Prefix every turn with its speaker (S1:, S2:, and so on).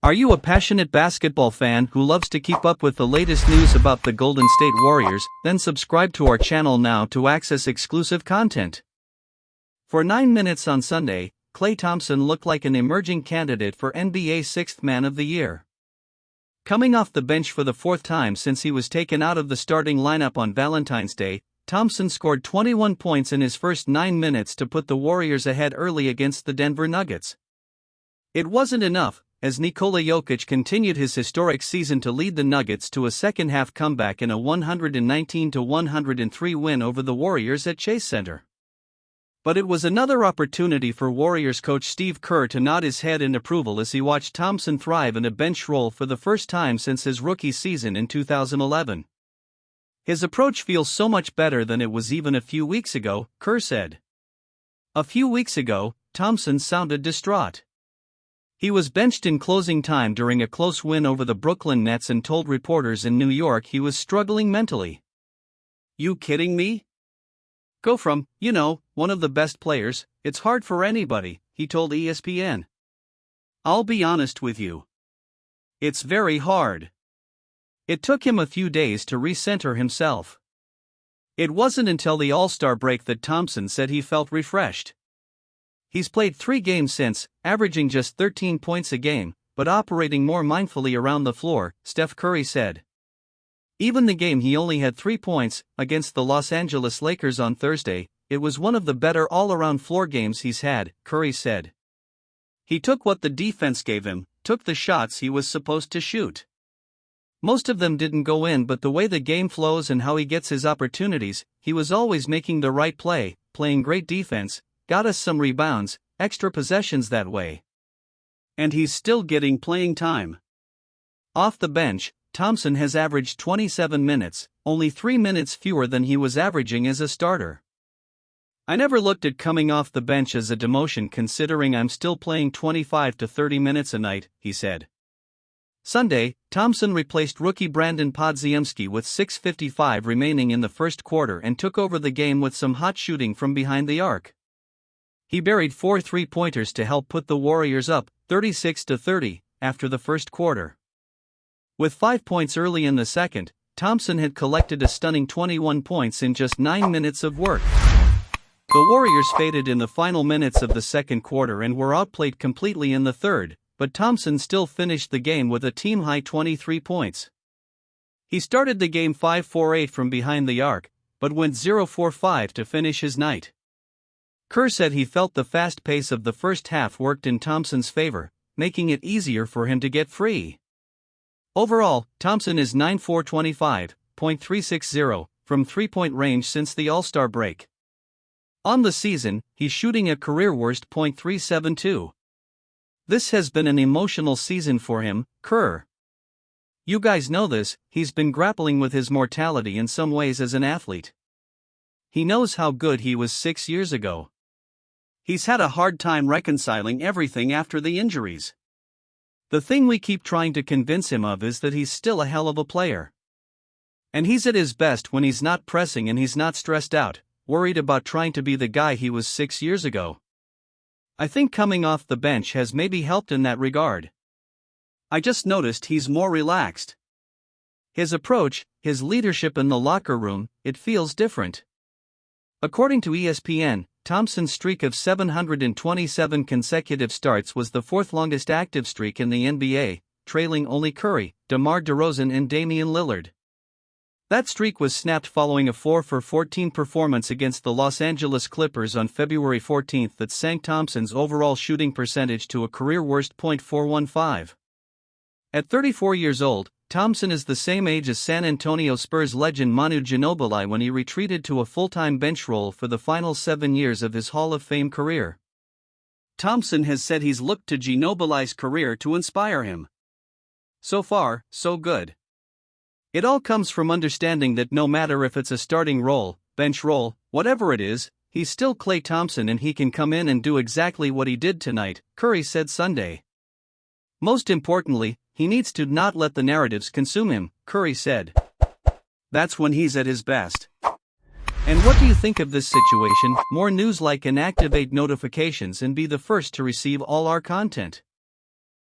S1: Are you a passionate basketball fan who loves to keep up with the latest news about the Golden State Warriors? Then subscribe to our channel now to access exclusive content. For 9 minutes on Sunday, Klay Thompson looked like an emerging candidate for NBA Sixth Man of the Year. Coming off the bench for the fourth time since he was taken out of the starting lineup on Valentine's Day, Thompson scored 21 points in his first 9 minutes to put the Warriors ahead early against the Denver Nuggets. It wasn't enough, as Nikola Jokic continued his historic season to lead the Nuggets to a second-half comeback in a 119-103 win over the Warriors at Chase Center. But it was another opportunity for Warriors coach Steve Kerr to nod his head in approval as he watched Thompson thrive in a bench role for the first time since his rookie season in 2011. His approach feels so much better than it was even a few weeks ago, Kerr said. A few weeks ago, Thompson sounded distraught. He was benched in closing time during a close win over the Brooklyn Nets and told reporters in New York he was struggling mentally. "You kidding me? Go from, one of the best players, it's hard for anybody," he told ESPN. "I'll be honest with you. It's very hard." It took him a few days to recenter himself. It wasn't until the All-Star break that Thompson said he felt refreshed. He's played 3 games since, averaging just 13 points a game, but operating more mindfully around the floor, Steph Curry said. Even the game he only had 3 points, against the Los Angeles Lakers on Thursday, it was one of the better all-around floor games he's had, Curry said. He took what the defense gave him, took the shots he was supposed to shoot. Most of them didn't go in, but the way the game flows and how he gets his opportunities, he was always making the right play, playing great defense, got us some rebounds, extra possessions that way. And he's still getting playing time. Off the bench, Thompson has averaged 27 minutes, only 3 minutes fewer than he was averaging as a starter. "I never looked at coming off the bench as a demotion considering I'm still playing 25 to 30 minutes a night," he said. Sunday, Thompson replaced rookie Brandon Podziemski with 6:55 remaining in the first quarter and took over the game with some hot shooting from behind the arc. He buried 4 3-pointers to help put the Warriors up, 36-30, after the first quarter. With 5 points early in the second, Thompson had collected a stunning 21 points in just 9 minutes of work. The Warriors faded in the final minutes of the second quarter and were outplayed completely in the third, but Thompson still finished the game with a team-high 23 points. He started the game 5-for-8 from behind the arc, but went 0-for-5 to finish his night. Kerr said he felt the fast pace of the first half worked in Thompson's favor, making it easier for him to get free. Overall, Thompson is 9-for-25, .360, from three-point range since the All-Star break. On the season, he's shooting a career-worst .372. This has been an emotional season for him, Kerr. "You guys know this, he's been grappling with his mortality in some ways as an athlete. He knows how good he was 6 years ago. He's had a hard time reconciling everything after the injuries. The thing we keep trying to convince him of is that he's still a hell of a player. And he's at his best when he's not pressing and he's not stressed out, worried about trying to be the guy he was 6 years ago. I think coming off the bench has maybe helped in that regard. I just noticed he's more relaxed. His approach, his leadership in the locker room, it feels different." According to ESPN, Thompson's streak of 727 consecutive starts was the 4th longest active streak in the NBA, trailing only Curry, DeMar DeRozan and Damian Lillard. That streak was snapped following a 4-for-14 performance against the Los Angeles Clippers on February 14 that sank Thompson's overall shooting percentage to a career-worst .415. At 34 years old, Thompson is the same age as San Antonio Spurs legend Manu Ginobili when he retreated to a full-time bench role for the final 7 years of his Hall of Fame career. Thompson has said he's looked to Ginobili's career to inspire him. "So far, so good. It all comes from understanding that no matter if it's a starting role, bench role, whatever it is, he's still Klay Thompson and he can come in and do exactly what he did tonight," Curry said Sunday. "Most importantly, he needs to not let the narratives consume him," Curry said. "That's when he's at his best." And what do you think of this situation? More news like and activate notifications and be the first to receive all our content.